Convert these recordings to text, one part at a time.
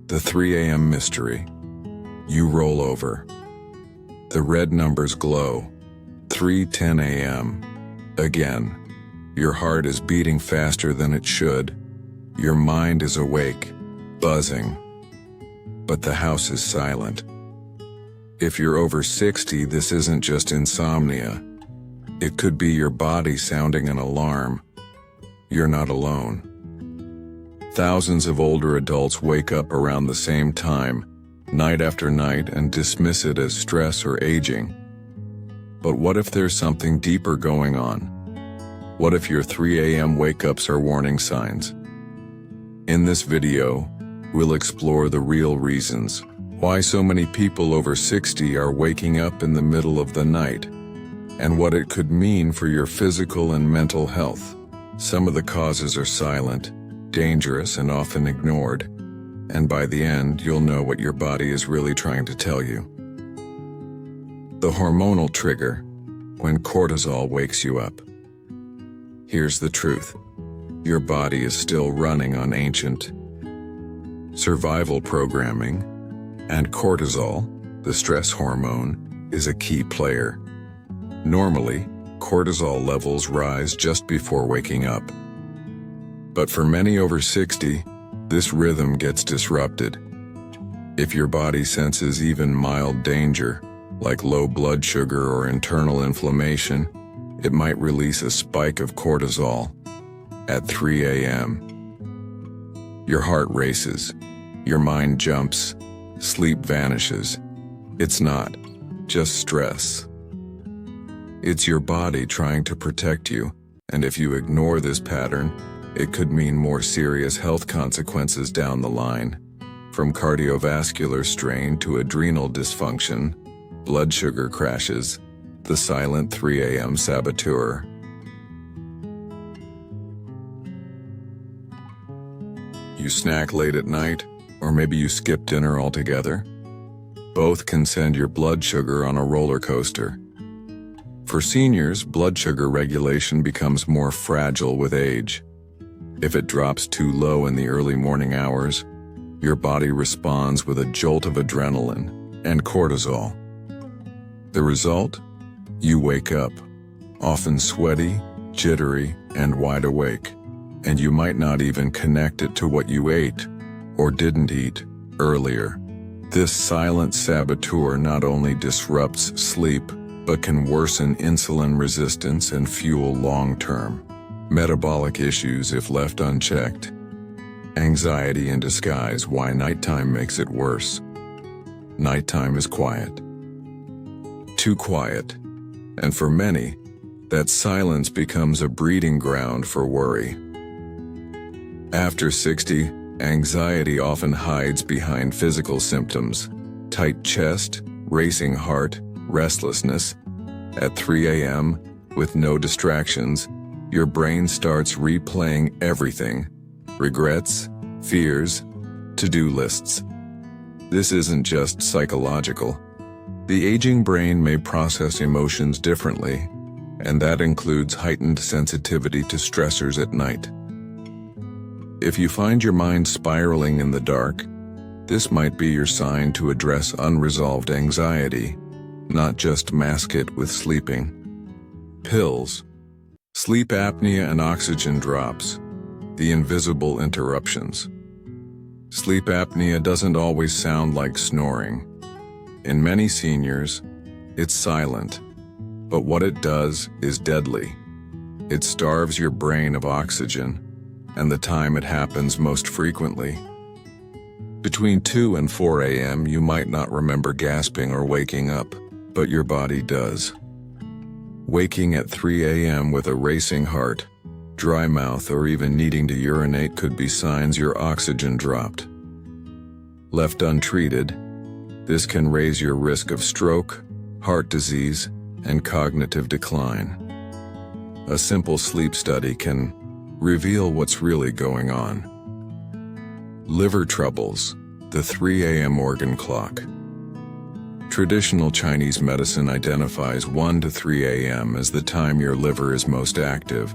The 3 a.m. mystery. You roll over. The red numbers glow. 3:10 a.m. Again. Your heart is beating faster than it should. Your mind is awake, buzzing. But the house is silent. If you're over 60, this isn't just insomnia. It could be your body sounding an alarm. You're not alone. Thousands of older adults wake up around the same time, night after night, and dismiss it as stress or aging. But what if there's something deeper going on? What if your 3 a.m. wake-ups are warning signs? In this video, we'll explore the real reasons why so many people over 60 are waking up in the middle of the night, and what it could mean for your physical and mental health. Some of the causes are silent, dangerous, and often ignored, and by the end, you'll know what your body is really trying to tell you. The hormonal trigger, when cortisol wakes you up. Here's the truth. Your body is still running on ancient survival programming, and cortisol, the stress hormone, is a key player. Normally, cortisol levels rise just before waking up. But for many over 60, this rhythm gets disrupted. If your body senses even mild danger, like low blood sugar or internal inflammation, it might release a spike of cortisol. At 3 a.m., your heart races, your mind jumps, sleep vanishes. It's not just stress. It's your body trying to protect you, and if you ignore this pattern, it could mean more serious health consequences down the line. From cardiovascular strain to adrenal dysfunction, blood sugar crashes, the silent 3 a.m. saboteur. You snack late at night, or maybe you skip dinner altogether. Both can send your blood sugar on a roller coaster. For seniors, blood sugar regulation becomes more fragile with age. If it drops too low in the early morning hours, your body responds with a jolt of adrenaline and cortisol. The result? You wake up, often sweaty, jittery, and wide awake, and you might not even connect it to what you ate or didn't eat earlier. This silent saboteur not only disrupts sleep, but can worsen insulin resistance and fuel long-term metabolic issues if left unchecked. Anxiety in disguise. Why nighttime makes it worse. Nighttime is quiet. Too quiet. And for many, that silence becomes a breeding ground for worry. After 60, anxiety often hides behind physical symptoms: tight chest, racing heart, restlessness. At 3 a.m., with no distractions, your brain starts replaying everything: regrets, fears, to-do lists. This isn't just psychological. The aging brain may process emotions differently, and that includes heightened sensitivity to stressors at night. If you find your mind spiraling in the dark, this might be your sign to address unresolved anxiety, not just mask it with sleeping pills. Sleep apnea and oxygen drops, the invisible interruptions. Sleep apnea doesn't always sound like snoring. In many seniors, it's silent, but what it does is deadly. It starves your brain of oxygen, and the time it happens most frequently. Between 2 and 4 a.m., you might not remember gasping or waking up, but your body does. Waking at 3 a.m. with a racing heart, dry mouth, or even needing to urinate could be signs your oxygen dropped. Left untreated, this can raise your risk of stroke, heart disease, and cognitive decline. A simple sleep study can reveal what's really going on. Liver troubles, the 3 a.m. organ clock. Traditional Chinese medicine identifies 1 to 3 a.m. as the time your liver is most active.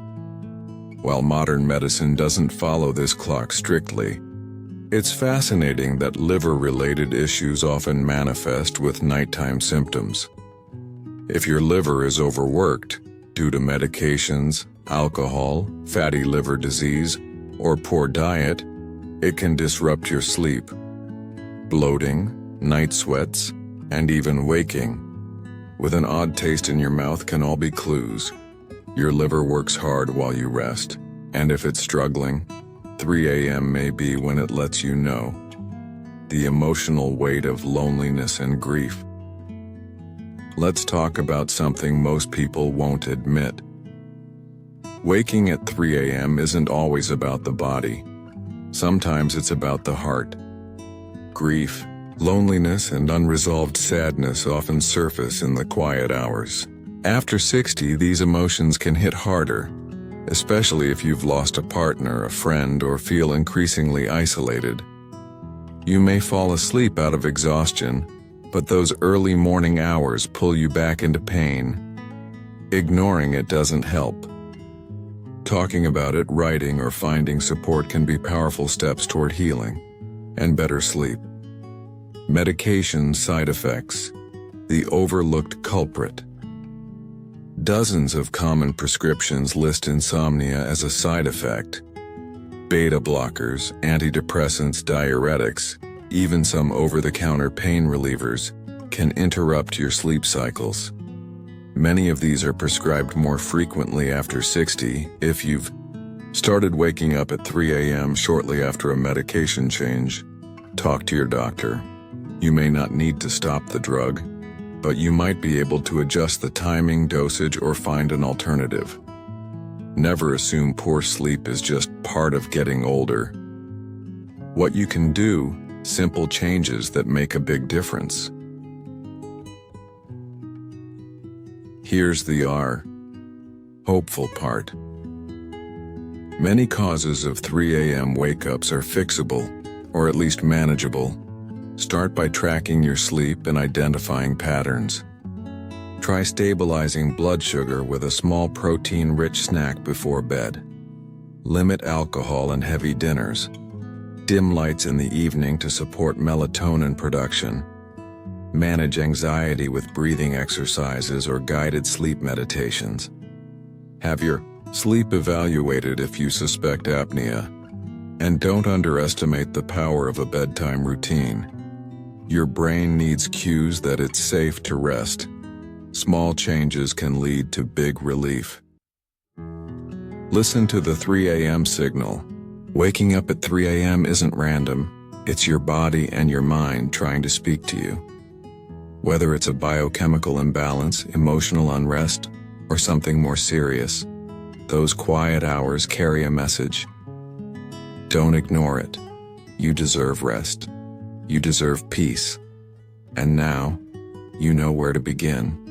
while modern medicine doesn't follow this clock strictly. It's fascinating that liver-related issues often manifest with nighttime symptoms. If your liver is overworked due to medications, alcohol, fatty liver disease, or poor diet, it can disrupt your sleep. Bloating, night sweats, and even waking with an odd taste in your mouth can all be clues. Your liver works hard while you rest, and if it's struggling, 3 a.m. may be when it lets you know. The emotional weight of loneliness and grief. Let's talk about something most people won't admit. Waking at 3 a.m. isn't always about the body. Sometimes it's about the heart. Grief, loneliness, and unresolved sadness often surface in the quiet hours. After 60, these emotions can hit harder, especially if you've lost a partner, a friend, or feel increasingly isolated. You may fall asleep out of exhaustion, but those early morning hours pull you back into pain. Ignoring it doesn't help. Talking about it, writing, or finding support can be powerful steps toward healing and better sleep. Medication side effects. The overlooked culprit. Dozens of common prescriptions list insomnia as a side effect. Beta blockers, antidepressants, diuretics, even some over-the-counter pain relievers can interrupt your sleep cycles. Many of these are prescribed more frequently after 60. If you've started waking up at 3 a.m. shortly after a medication change, talk to your doctor. You may not need to stop the drug, but you might be able to adjust the timing, dosage, or find an alternative. Never assume poor sleep is just part of getting older. What you can do, simple changes that make a big difference. Here's the hopeful part. Many causes of 3 a.m. wake-ups are fixable, or at least manageable. Start by tracking your sleep and identifying patterns. Try stabilizing blood sugar with a small protein-rich snack before bed. Limit alcohol and heavy dinners. Dim lights in the evening to support melatonin production. Manage anxiety with breathing exercises or guided sleep meditations. Have your sleep evaluated if you suspect apnea. And don't underestimate the power of a bedtime routine. Your brain needs cues that it's safe to rest. Small changes can lead to big relief. Listen to the 3 a.m. signal. Waking up at 3 a.m. isn't random. It's your body and your mind trying to speak to you. Whether it's a biochemical imbalance, emotional unrest, or something more serious, those quiet hours carry a message. Don't ignore it. You deserve rest. You deserve peace. And now, you know where to begin.